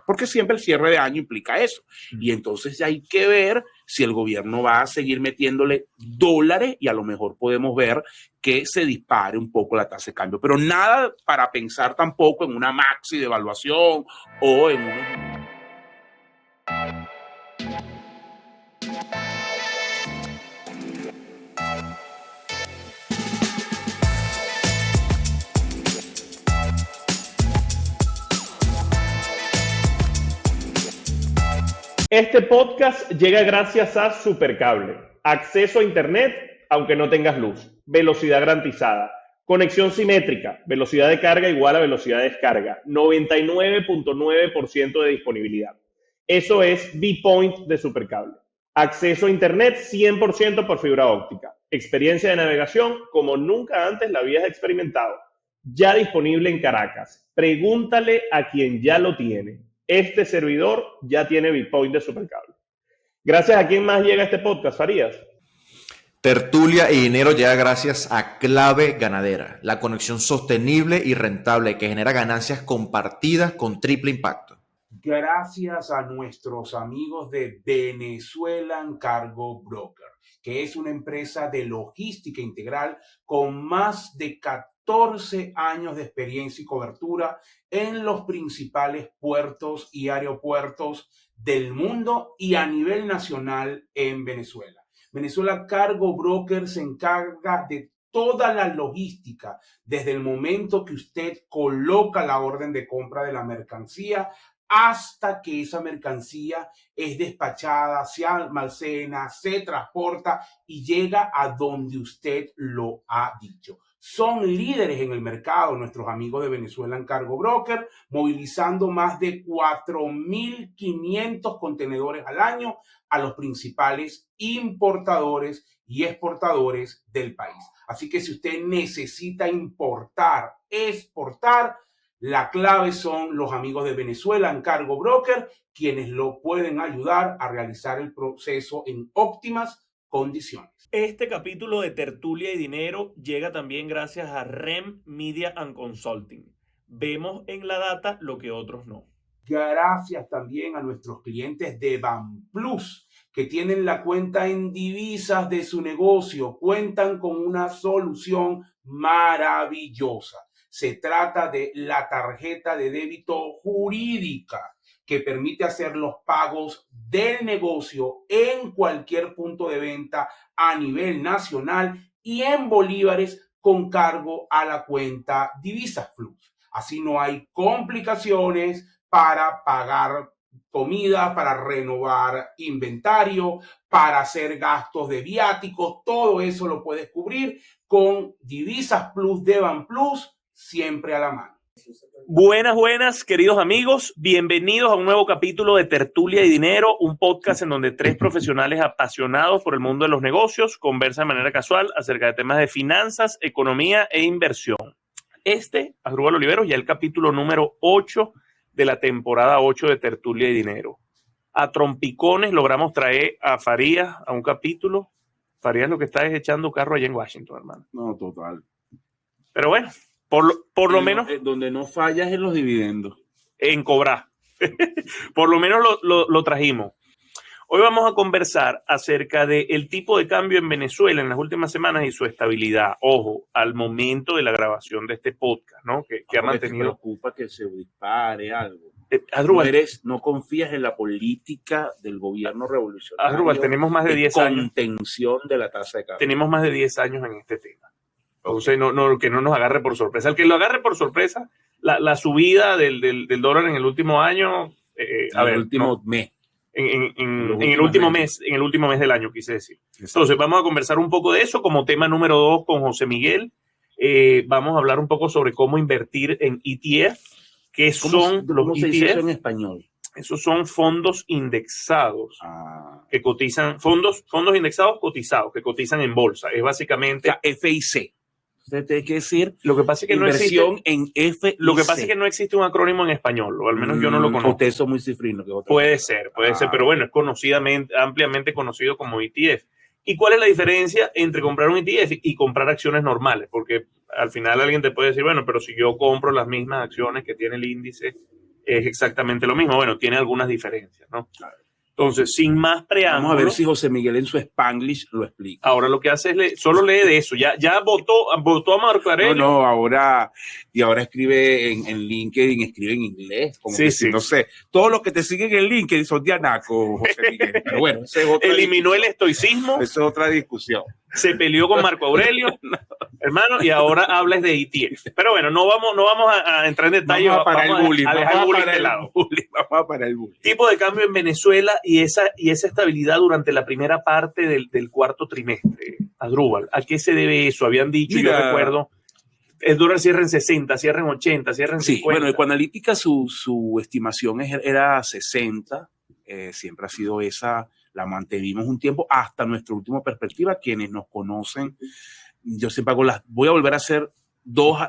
porque siempre el cierre de año implica eso. Y entonces hay que ver si el gobierno va a seguir metiéndole dólares y a lo mejor podemos ver que se dispare un poco la tasa de cambio. Pero nada para pensar tampoco en una maxi devaluación o en unos... Este podcast llega gracias a Supercable. Acceso a internet aunque no tengas luz. Velocidad garantizada. Conexión simétrica. Velocidad de carga igual a velocidad de descarga. 99.9% de disponibilidad. Eso es V-Point de Supercable. Acceso a internet 100% por fibra óptica. Experiencia de navegación como nunca antes la habías experimentado. Ya disponible en Caracas. Pregúntale a quien ya lo tiene. Este servidor ya tiene Bitpoint de Supercable. Gracias a quién más llega este podcast, Farías. Tertulia y dinero llega gracias a Clave Ganadera, la conexión sostenible y rentable que genera ganancias compartidas con triple impacto. Gracias a nuestros amigos de Venezuelan Cargo Broker, que es una empresa de logística integral con más de 14 años de experiencia y cobertura en los principales puertos y aeropuertos del mundo y a nivel nacional en Venezuela. Venezuela Cargo Broker se encarga de toda la logística, desde el momento que usted coloca la orden de compra de la mercancía hasta que esa mercancía es despachada, se almacena, se transporta y llega a donde usted lo ha dicho. Son líderes en el mercado nuestros amigos de Venezuelan Cargo Broker, movilizando más de 4.500 contenedores al año a los principales importadores y exportadores del país. Así que si usted necesita importar, exportar, la clave son los amigos de Venezuelan Cargo Broker, quienes lo pueden ayudar a realizar el proceso en óptimas condiciones. Este capítulo de Tertulia y Dinero llega también gracias a REM Media and Consulting. Vemos en la data lo que otros no. Gracias también a nuestros clientes de BanPlus, que tienen la cuenta en divisas de su negocio, cuentan con una solución maravillosa. Se trata de la tarjeta de débito jurídica que permite hacer los pagos del negocio en cualquier punto de venta a nivel nacional y en bolívares con cargo a la cuenta Divisas Plus. Así no hay complicaciones para pagar comida, para renovar inventario, para hacer gastos de viáticos. Todo eso lo puedes cubrir con Divisas Plus de BanPlus, siempre a la mano. Buenas, queridos amigos. Bienvenidos a un nuevo capítulo de Tertulia y Dinero, un podcast en donde tres profesionales apasionados por el mundo de los negocios conversan de manera casual acerca de temas de finanzas, economía e inversión. Asdrúbal Oliveros, ya el capítulo número 8 de la temporada 8 de Tertulia y Dinero. A trompicones logramos traer a Farías a un capítulo. Farías lo que está es echando carro allá en Washington, hermano. No, total. Pero bueno, por lo menos... Donde no fallas en los dividendos. En cobrar. Por lo menos lo trajimos. Hoy vamos a conversar acerca del tipo de cambio en Venezuela en las últimas semanas y su estabilidad. Ojo, al momento de la grabación de este podcast, ¿no? Que ha mantenido... ¿Te preocupa que se dispare algo? Asdrúbal, No confías en la política del gobierno revolucionario. Asdrúbal, tenemos más de 10 años. Contención de la tasa de cambio. Tenemos más de 10 años en este tema. Entonces, que no nos agarre por sorpresa. El que lo agarre por sorpresa, la subida del dólar en el último año... En el último mes del año, quise decir. Exacto. Entonces, vamos a conversar un poco de eso como tema número 2 con José Miguel. Vamos a hablar un poco sobre cómo invertir en ETF. ¿Qué son los ETF? ¿Dice eso en español? Esos son fondos indexados que cotizan, fondos indexados cotizados, que cotizan en bolsa. Es básicamente... O sea, FIC. Usted tiene que decir lo que pasa es que inversión en FIC. Lo que pasa es que no existe un acrónimo en español, o al menos yo no lo conozco. Ustedes son muy cifrinos. Puede ser, pero bueno, es ampliamente conocido como ETF. ¿Y cuál es la diferencia entre comprar un ETF y comprar acciones normales? Porque al final alguien te puede decir, bueno, pero si yo compro las mismas acciones que tiene el índice es exactamente lo mismo. Bueno, tiene algunas diferencias, ¿no? Entonces, sin más preámbulos. Vamos a ver si José Miguel en su Spanglish lo explica. Ahora lo que hace es solo lee de eso. Ya votó a Marco Aurelio. No, ahora escribe en LinkedIn, escribe en inglés. Como sí, que sí. No sé, todos los que te siguen en LinkedIn son de Anaco, José Miguel. Pero bueno, esa es otra eliminó discusión. el estoicismo. Esa es otra discusión. Se peleó con Marco Aurelio, hermano, y ahora hablas de ETF. Pero bueno, no vamos a entrar en detalle. Vamos a parar el bullying. A dejar el bullying de lado. Vamos a parar el bullying. Tipo de cambio en Venezuela y esa estabilidad durante la primera parte del cuarto trimestre. Adrúbal, ¿a qué se debe eso? Habían dicho, yo recuerdo, el dólar cierra en 60, cierra en 80, cierra en 50. Sí, bueno, Ecoanalítica su estimación era 60, siempre ha sido esa, la mantuvimos un tiempo hasta nuestra última perspectiva. Quienes nos conocen, yo siempre voy a volver a hacer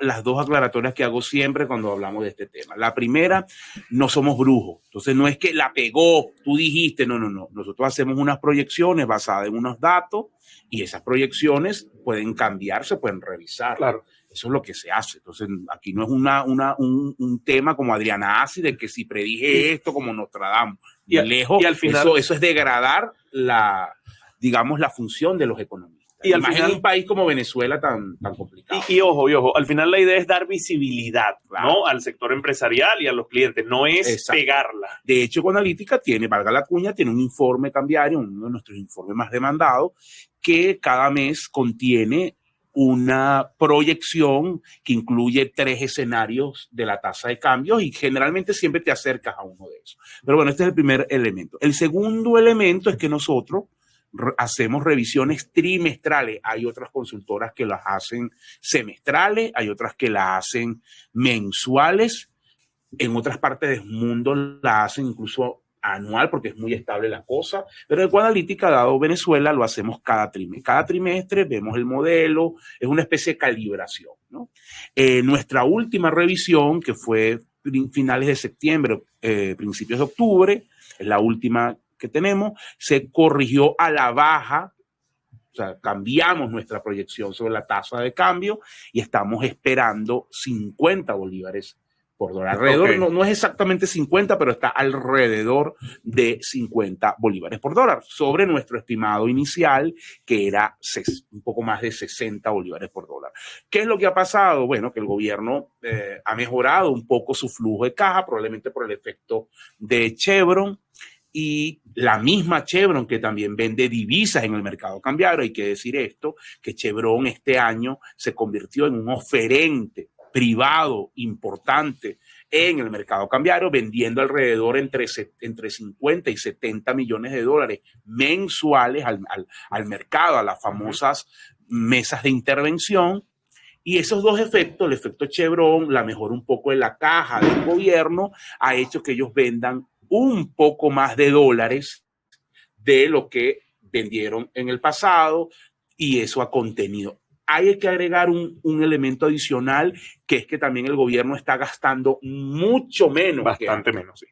las dos aclaratorias que hago siempre cuando hablamos de este tema. La primera, no somos brujos, entonces no es que la pegó, tú dijiste, no. Nosotros hacemos unas proyecciones basadas en unos datos y esas proyecciones pueden cambiar, se pueden revisar. Claro. Eso es lo que se hace. Entonces, aquí no es un tema como Adriana Asi de que si predije esto como Nostradamus. Y al final, eso es degradar la función de los economistas. Y al final, en un país como Venezuela tan complicado. Y ojo, al final la idea es dar visibilidad, claro, ¿no? Al sector empresarial y a los clientes, no es pegarla. De hecho, Ecoanalítica valga la cuña, tiene un informe cambiario, uno de nuestros informes más demandados, que cada mes contiene una proyección que incluye 3 escenarios de la tasa de cambio y generalmente siempre te acercas a uno de esos. Pero bueno, este es el primer elemento. El segundo elemento es que nosotros hacemos revisiones trimestrales. Hay otras consultoras que las hacen semestrales, hay otras que las hacen mensuales. En otras partes del mundo la hacen incluso anual porque es muy estable la cosa, pero en Ecoanalítica, dado Venezuela, lo hacemos cada trimestre. Cada trimestre vemos el modelo, es una especie de calibración, ¿no? Nuestra última revisión, que fue finales de septiembre, principios de octubre, es la última que tenemos, se corrigió a la baja, o sea, cambiamos nuestra proyección sobre la tasa de cambio y estamos esperando 50 bolívares por dólar. Alrededor, okay, no es exactamente 50, pero está alrededor de 50 bolívares por dólar, sobre nuestro estimado inicial, que era un poco más de 60 bolívares por dólar. ¿Qué es lo que ha pasado? Bueno, que el gobierno ha mejorado un poco su flujo de caja, probablemente por el efecto de Chevron, y la misma Chevron, que también vende divisas en el mercado cambiario. Hay que decir esto, que Chevron este año se convirtió en un oferente privado importante en el mercado cambiario, vendiendo alrededor entre 50 y 70 millones de dólares mensuales al mercado, a las famosas mesas de intervención. Y esos dos efectos, el efecto Chevron, la mejora un poco de la caja del gobierno, ha hecho que ellos vendan un poco más de dólares de lo que vendieron en el pasado, y eso ha contenido. Hay que agregar un elemento adicional, que es que también el gobierno está gastando mucho menos. Bastante menos, sí.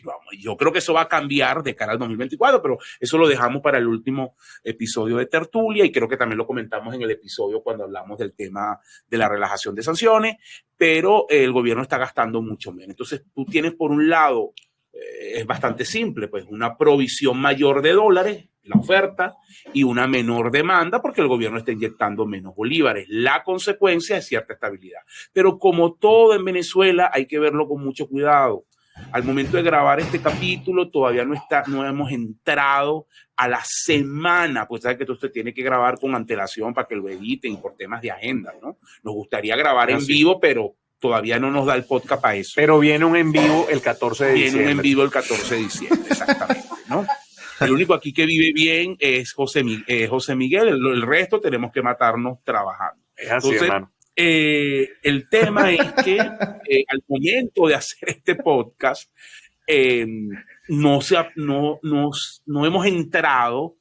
Vamos, yo creo que eso va a cambiar de cara al 2024, pero eso lo dejamos para el último episodio de Tertulia, y creo que también lo comentamos en el episodio cuando hablamos del tema de la relajación de sanciones, pero el gobierno está gastando mucho menos. Entonces tú tienes, por un lado, es bastante simple, pues una provisión mayor de dólares, la oferta, y una menor demanda porque el gobierno está inyectando menos bolívares. La consecuencia es cierta estabilidad. Pero como todo en Venezuela, hay que verlo con mucho cuidado. Al momento de grabar este capítulo, todavía no hemos entrado a la semana, pues sabes que esto se tiene que grabar con antelación para que lo editen por temas de agenda, ¿no? Nos gustaría grabar en vivo, pero todavía no nos da el podcast para eso. Pero viene un en vivo el 14 de diciembre. Viene un en vivo el 14 de diciembre, exactamente, ¿no? El único aquí que vive bien es José Miguel, el resto tenemos que matarnos trabajando. Es así, entonces, hermano. El tema es que al momento de hacer este podcast, no hemos entrado,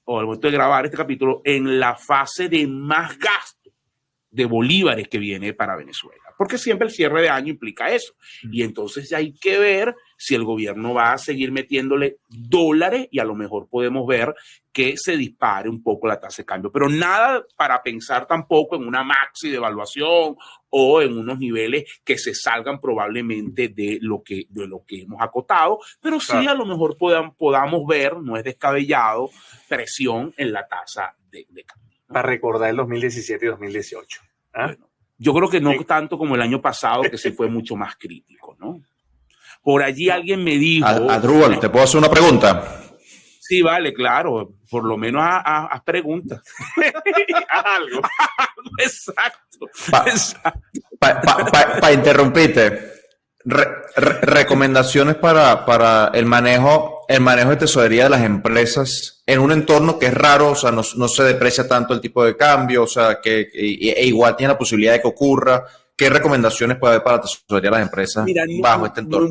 o al momento de grabar este capítulo, en la fase de más gasto. de bolívares que viene para Venezuela, porque siempre el cierre de año implica eso. Y entonces ya hay que ver si el gobierno va a seguir metiéndole dólares y a lo mejor podemos ver que se dispare un poco la tasa de cambio, pero nada para pensar tampoco en una maxi devaluación o en unos niveles que se salgan probablemente de lo que hemos acotado, pero sí a lo mejor podamos ver, no es descabellado, presión en la tasa de cambio. Para recordar el 2017 y 2018. Bueno, yo creo que no tanto como el año pasado, que se fue mucho más crítico, ¿no? Por allí alguien me dijo... Adrúbal, ¿te puedo hacer una pregunta? Sí, vale, claro. Por lo menos haz preguntas. Haz algo. Exacto. Para interrumpirte, recomendaciones para el manejo de tesorería de las empresas en un entorno que es raro, o sea, no se deprecia tanto el tipo de cambio, o sea, e igual tiene la posibilidad de que ocurra. ¿Qué recomendaciones puede haber para la tesorería de las empresas bajo este entorno?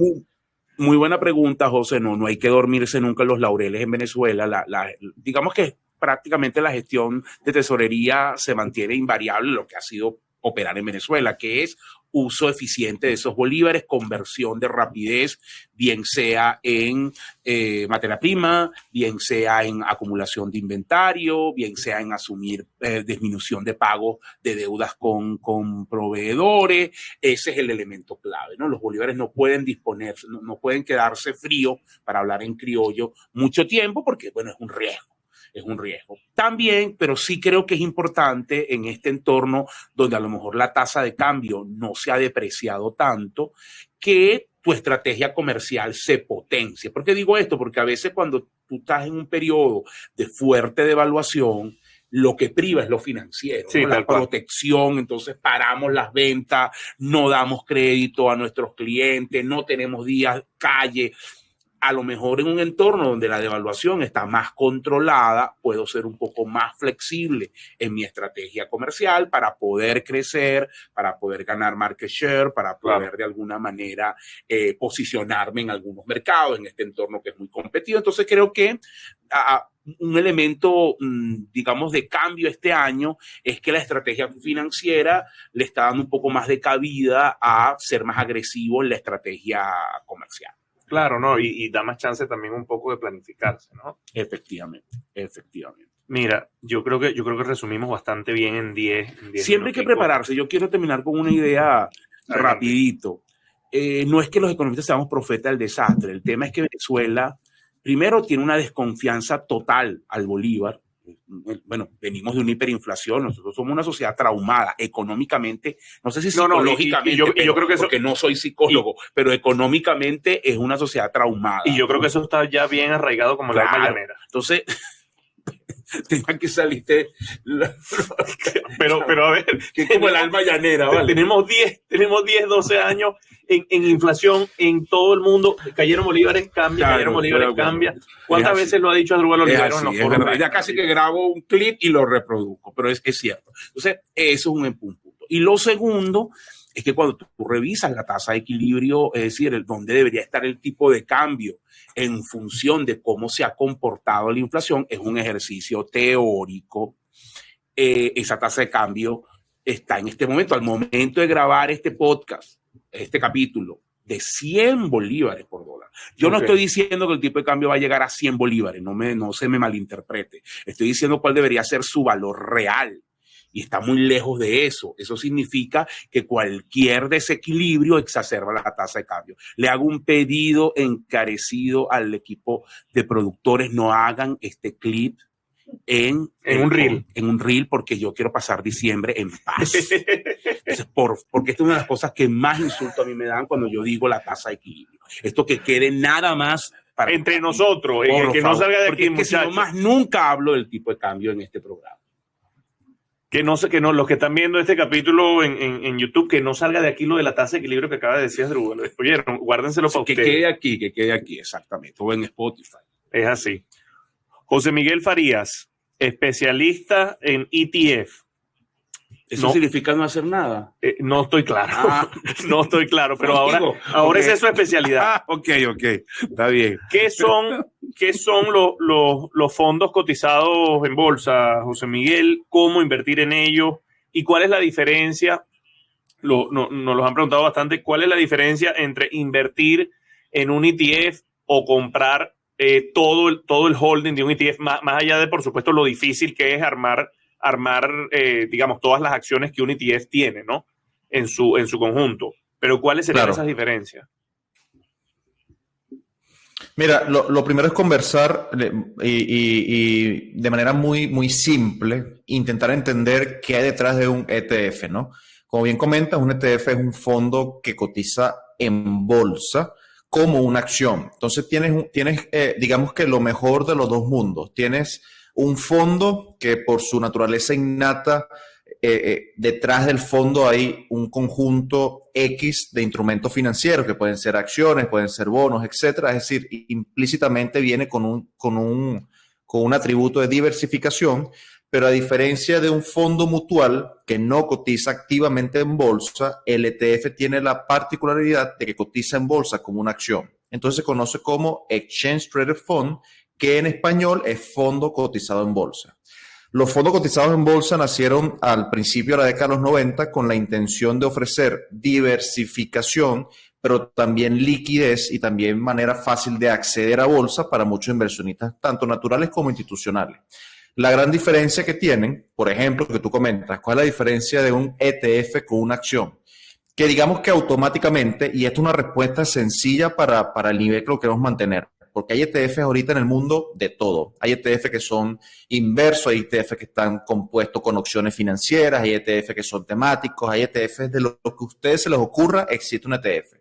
Muy buena pregunta, José. No hay que dormirse nunca en los laureles en Venezuela. Digamos que prácticamente la gestión de tesorería se mantiene invariable, lo que ha sido operar en Venezuela, que es uso eficiente de esos bolívares, conversión de rapidez, bien sea en materia prima, bien sea en acumulación de inventario, bien sea en asumir disminución de pagos de deudas con proveedores. Ese es el elemento clave, ¿no? Los bolívares no pueden disponerse, no pueden quedarse fríos, para hablar en criollo, mucho tiempo, porque, bueno, es un riesgo. Es un riesgo. También, pero sí creo que es importante en este entorno donde a lo mejor la tasa de cambio no se ha depreciado tanto, que tu estrategia comercial se potencie. ¿Por qué digo esto? Porque a veces cuando tú estás en un periodo de fuerte devaluación, lo que priva es lo financiero, sí, ¿no? La protección. Entonces paramos las ventas, no damos crédito a nuestros clientes, no tenemos días calle. A lo mejor en un entorno donde la devaluación está más controlada, puedo ser un poco más flexible en mi estrategia comercial para poder crecer, para poder ganar market share, para poder de alguna manera posicionarme en algunos mercados, en este entorno que es muy competido. Entonces creo que un elemento, digamos, de cambio este año es que la estrategia financiera le está dando un poco más de cabida a ser más agresivo en la estrategia comercial. Claro, ¿no? Y da más chance también un poco de planificarse, ¿no? Efectivamente. Mira, yo creo que resumimos bastante bien en 10 Siempre hay que prepararse. Yo quiero terminar con una idea rapidito. No es que los economistas seamos profetas del desastre. El tema es que Venezuela, primero, tiene una desconfianza total al bolívar. Bueno, venimos de una hiperinflación, nosotros somos una sociedad traumada económicamente, no sé si psicológicamente, yo creo que eso, porque no soy psicólogo, pero económicamente es una sociedad traumada. Y yo creo que eso está ya bien arraigado como la alma llanera. Entonces, tenía que salirte pero a ver, que como el alma llanera, ¿vale? Tenemos 10, 12 años en inflación en todo el mundo. Cayeron bolívares, cambia. ¿Cuántas veces lo ha dicho Adrúbal Olivero en los foros? Ya casi que grabo un clip y lo reproduzco, pero es cierto. Entonces, eso es un punto. Y lo segundo es que cuando tú revisas la tasa de equilibrio, es decir, dónde debería estar el tipo de cambio en función de cómo se ha comportado la inflación, es un ejercicio teórico. Esa tasa de cambio está en este momento, al momento de grabar este podcast, este capítulo, de 100 bolívares por dólar. Yo no estoy diciendo que el tipo de cambio va a llegar a 100 bolívares, no se me malinterprete. Estoy diciendo cuál debería ser su valor real. Y está muy lejos de eso. Eso significa que cualquier desequilibrio exacerba la tasa de cambio. Le hago un pedido encarecido al equipo de productores: no hagan este clip en un reel, porque yo quiero pasar diciembre en paz. Entonces, porque esta es una de las cosas que más insulto a mí me dan cuando yo digo la tasa de equilibrio. Esto que quede nada más para entre nosotros, que no salga de aquí, porque es que si no más nunca hablo del tipo de cambio en este programa. Que no, los que están viendo este capítulo en YouTube, que no salga de aquí lo de la tasa de equilibrio que acaba de decir Adrúbal. Oyeron, guárdenselo para ustedes. Que quede aquí, exactamente, o en Spotify. Es así. José Miguel Farías, especialista en ETF. ¿Eso significa no hacer nada? No estoy claro. No estoy claro, pero ahora esa es su especialidad. Ok. Está bien. ¿Qué son los fondos cotizados en bolsa, José Miguel? ¿Cómo invertir en ellos? ¿Y cuál es la diferencia? Nos los han preguntado bastante. ¿Cuál es la diferencia entre invertir en un ETF o comprar todo el holding de un ETF, más allá de, por supuesto, lo difícil que es armar digamos, todas las acciones que un ETF tiene, ¿no? En su conjunto. Pero ¿cuáles serían esas diferencias? Mira, lo primero es conversar y de manera muy, muy simple, intentar entender qué hay detrás de un ETF, ¿no? Como bien comentas, un ETF es un fondo que cotiza en bolsa como una acción. Entonces tienes digamos que lo mejor de los dos mundos. Tienes un fondo que por su naturaleza innata, detrás del fondo hay un conjunto X de instrumentos financieros que pueden ser acciones, pueden ser bonos, etcétera. Es decir, implícitamente viene con un atributo de diversificación, pero a diferencia de un fondo mutual que no cotiza activamente en bolsa, el ETF tiene la particularidad de que cotiza en bolsa como una acción. Entonces se conoce como Exchange Traded Fund, que en español es fondo cotizado en bolsa. Los fondos cotizados en bolsa nacieron al principio de la década de los 90 con la intención de ofrecer diversificación, pero también liquidez y también manera fácil de acceder a bolsa para muchos inversionistas, tanto naturales como institucionales. La gran diferencia que tienen, por ejemplo, que tú comentas, ¿cuál es la diferencia de un ETF con una acción? Que digamos que automáticamente, y esto es una respuesta sencilla para el nivel que lo queremos mantener, porque hay ETFs ahorita en el mundo de todo. Hay ETFs que son inversos, hay ETFs que están compuestos con opciones financieras, hay ETFs que son temáticos, hay ETFs de lo que a ustedes se les ocurra, existe un ETF.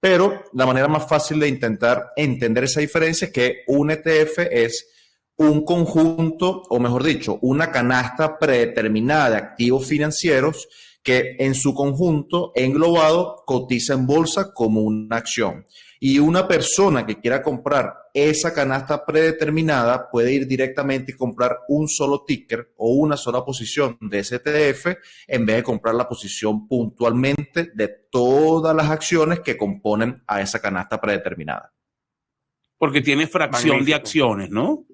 Pero la manera más fácil de intentar entender esa diferencia es que un ETF es un conjunto, o mejor dicho, una canasta predeterminada de activos financieros que en su conjunto, englobado, cotiza en bolsa como una acción. Y una persona que quiera comprar esa canasta predeterminada puede ir directamente y comprar un solo ticker o una sola posición de ese ETF en vez de comprar la posición puntualmente de todas las acciones que componen a esa canasta predeterminada. Porque tiene fracción de acciones, ¿no?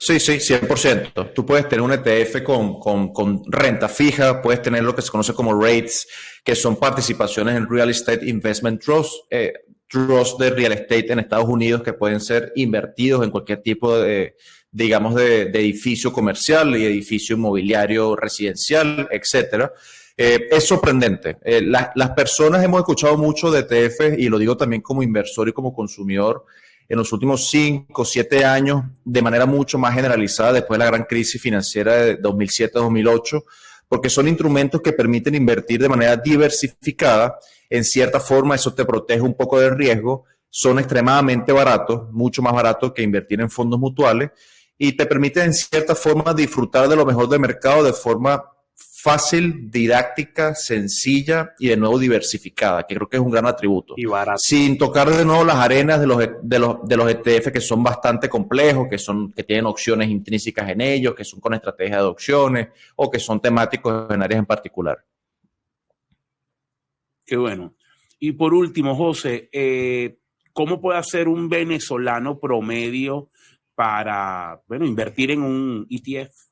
Sí, 100%. Tú puedes tener un ETF con renta fija, puedes tener lo que se conoce como REITs, que son participaciones en Real Estate Investment Trust, trusts de real estate en Estados Unidos que pueden ser invertidos en cualquier tipo de edificio comercial y edificio inmobiliario residencial, etcétera. Es sorprendente. Las personas hemos escuchado mucho de ETFs, y lo digo también como inversor y como consumidor, en los últimos 5 o 7 años, de manera mucho más generalizada después de la gran crisis financiera de 2007-2008, porque son instrumentos que permiten invertir de manera diversificada. En cierta forma, eso te protege un poco del riesgo. Son extremadamente baratos, mucho más baratos que invertir en fondos mutuales, y te permiten, en cierta forma, disfrutar de lo mejor del mercado de forma fácil, didáctica, sencilla y de nuevo diversificada, que creo que es un gran atributo. Y barato. Sin tocar de nuevo las arenas de los ETF, que son bastante complejos, que tienen opciones intrínsecas en ellos, que son con estrategias de opciones o que son temáticos en áreas en particular. Qué bueno. Y por último, José, ¿cómo puede hacer un venezolano promedio para, invertir en un ETF?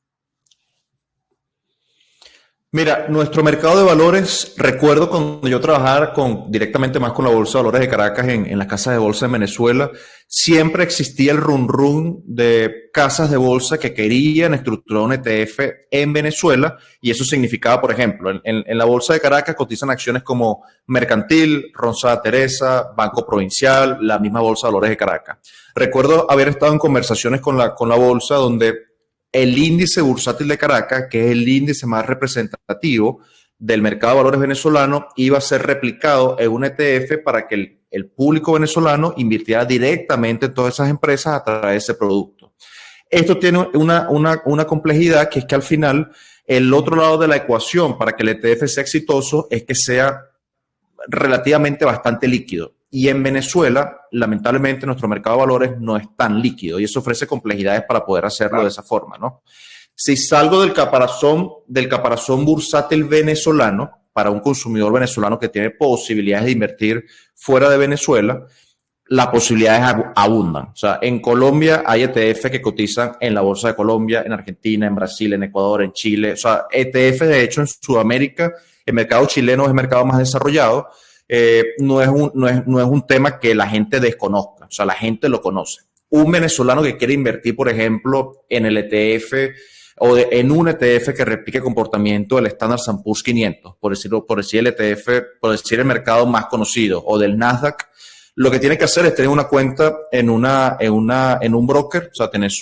Mira, nuestro mercado de valores, recuerdo cuando yo trabajaba directamente más con la Bolsa de Valores de Caracas en las casas de bolsa en Venezuela, siempre existía el run de casas de bolsa que querían estructurar un ETF en Venezuela, y eso significaba, por ejemplo, en la Bolsa de Caracas cotizan acciones como Mercantil, Ronsada Teresa, Banco Provincial, la misma Bolsa de Valores de Caracas. Recuerdo haber estado en conversaciones con la bolsa donde el índice bursátil de Caracas, que es el índice más representativo del mercado de valores venezolano, iba a ser replicado en un ETF para que el público venezolano invirtiera directamente en todas esas empresas a través de ese producto. Esto tiene una complejidad, que es que al final el otro lado de la ecuación para que el ETF sea exitoso es que sea relativamente bastante líquido. Y en Venezuela, lamentablemente, nuestro mercado de valores no es tan líquido, y eso ofrece complejidades para poder hacerlo de esa forma, ¿no? Si salgo del caparazón bursátil venezolano para un consumidor venezolano que tiene posibilidades de invertir fuera de Venezuela, las posibilidades abundan. O sea, en Colombia hay ETF que cotizan en la Bolsa de Colombia, en Argentina, en Brasil, en Ecuador, en Chile. O sea, ETF, de hecho, en Sudamérica, el mercado chileno es el mercado más desarrollado. No es un tema que la gente desconozca. O sea, la gente lo conoce. Un venezolano que quiere invertir, por ejemplo, en el ETF en un ETF que replique el comportamiento del Standard & Poor's 500, por decir el ETF, por decir el mercado más conocido, o del Nasdaq, lo que tiene que hacer es tener una cuenta en un broker, o sea, tener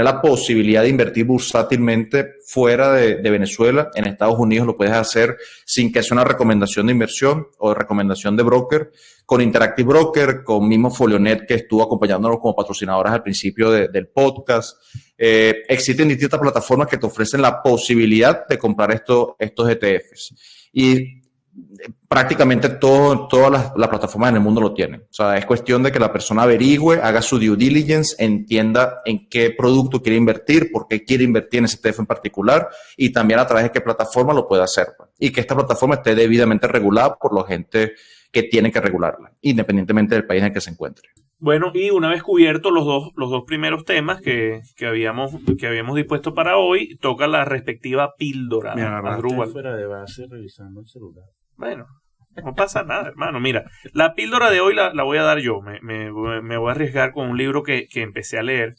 la posibilidad de invertir bursátilmente fuera de Venezuela. En Estados Unidos lo puedes hacer sin que sea una recomendación de inversión o de recomendación de broker, con Interactive Broker, con mismo Folionet, que estuvo acompañándonos como patrocinadores al principio del podcast. Existen distintas plataformas que te ofrecen la posibilidad de comprar estos ETFs. Y prácticamente todas las plataformas en el mundo lo tienen. O sea, es cuestión de que la persona averigüe, haga su due diligence, entienda en qué producto quiere invertir, por qué quiere invertir en ese ETF en particular, y también a través de qué plataforma lo puede hacer. Y que esta plataforma esté debidamente regulada por la gente que tiene que regularla, independientemente del país en el que se encuentre. Bueno, y una vez cubiertos los dos primeros temas que habíamos dispuesto para hoy, toca la respectiva píldora. Me agarraste Asdrúbal. fuera de base revisando el celular. Bueno, no pasa nada, hermano. Mira, la píldora de hoy la voy a dar yo. Me voy a arriesgar con un libro que empecé a leer.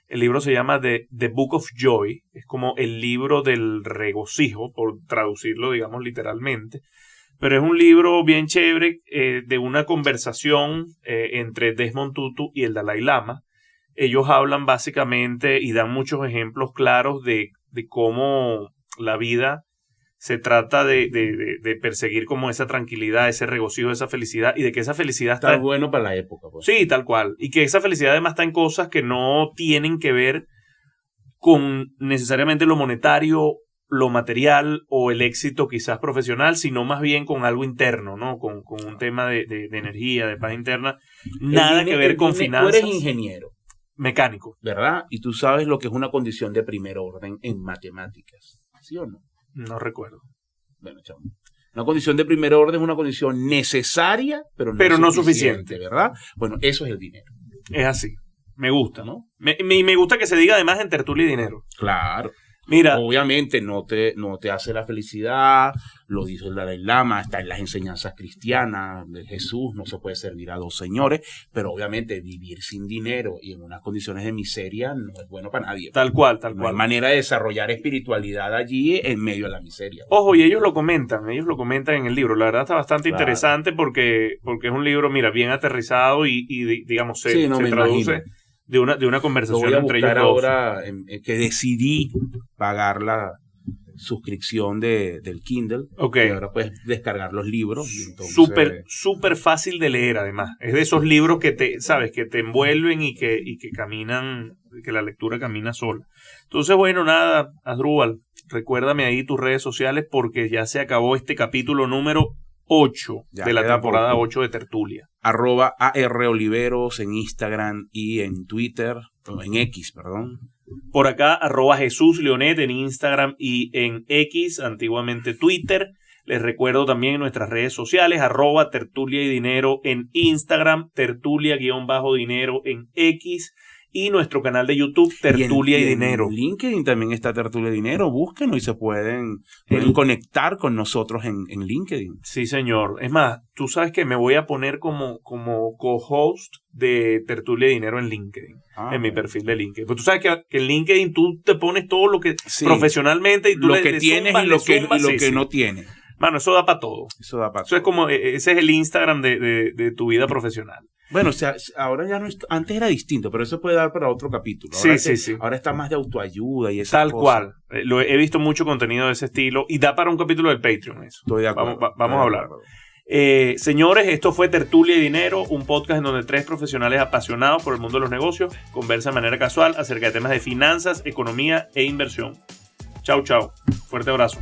El libro se llama The Book of Joy. Es como el libro del regocijo, por traducirlo, digamos, literalmente. Pero es un libro bien chévere de una conversación entre Desmond Tutu y el Dalai Lama. Ellos hablan básicamente y dan muchos ejemplos claros de cómo la vida se trata de perseguir como esa tranquilidad, ese regocijo, esa felicidad, y de que esa felicidad está bueno para la época. Pues. Sí, tal cual. Y que esa felicidad además está en cosas que no tienen que ver con necesariamente lo monetario, lo material o el éxito quizás profesional, sino más bien con algo interno, ¿no? Con un tema de energía, de paz interna. Nada que ver con finanzas. Tú eres ingeniero. Mecánico. ¿Verdad? Y tú sabes lo que es una condición de primer orden en matemáticas. ¿Sí o no? No recuerdo. Bueno, chamo. Una condición de primer orden es una condición necesaria, pero no suficiente, ¿verdad? Bueno, eso es el dinero. Es así. Me gusta, ¿no? Me gusta que se diga además en tertulia y dinero. Claro. Mira, obviamente no te hace la felicidad, lo dice el Dalai Lama, está en las enseñanzas cristianas de Jesús, no se puede servir a dos señores, pero obviamente vivir sin dinero y en unas condiciones de miseria no es bueno para nadie. Tal cual. No hay manera de desarrollar espiritualidad allí en medio de la miseria. Ojo, y ellos lo comentan en el libro. La verdad está bastante interesante porque es un libro, mira, bien aterrizado y digamos, se traduce imagino. de una conversación entre ellos dos. Ahora que decidí pagar la suscripción del Kindle. Okay. Y ahora puedes descargar los libros. Súper fácil de leer, además. Es de esos libros que te envuelven y que caminan, que la lectura camina sola. Entonces, bueno, nada, Asdrúbal, recuérdame ahí tus redes sociales porque ya se acabó este capítulo número 8 de la temporada 8 de Tertulia. @AROliveros en Instagram y en Twitter, en X, perdón. Por acá, @Jesús Leonet en Instagram y en X, antiguamente Twitter. Les recuerdo también nuestras redes sociales, @Tertulia y Dinero en Instagram, Tertulia_Dinero en X. Y nuestro canal de YouTube, Tertulia y Dinero. En LinkedIn también está Tertulia y Dinero. Búsquenlo y se pueden conectar con nosotros en LinkedIn. Sí, señor. Es más, tú sabes que me voy a poner como co-host de Tertulia y Dinero en LinkedIn. En mi perfil de LinkedIn. Pues tú sabes que en LinkedIn tú te pones todo lo que profesionalmente y tú lo que tienes y lo que no tienes. Mano, eso da para todo. Eso es como, ese es el Instagram de tu vida profesional. Bueno, o sea, ahora ya no es, antes era distinto, pero eso puede dar para otro capítulo. Ahora sí. Ahora está más de autoayuda y esas Tal cosas. cual. He visto mucho contenido de ese estilo y da para un capítulo del Patreon eso. Estoy de acuerdo. Vamos a hablar. Señores, esto fue Tertulia y Dinero, un podcast en donde 3 profesionales apasionados por el mundo de los negocios conversan de manera casual acerca de temas de finanzas, economía e inversión. Chau. Fuerte abrazo.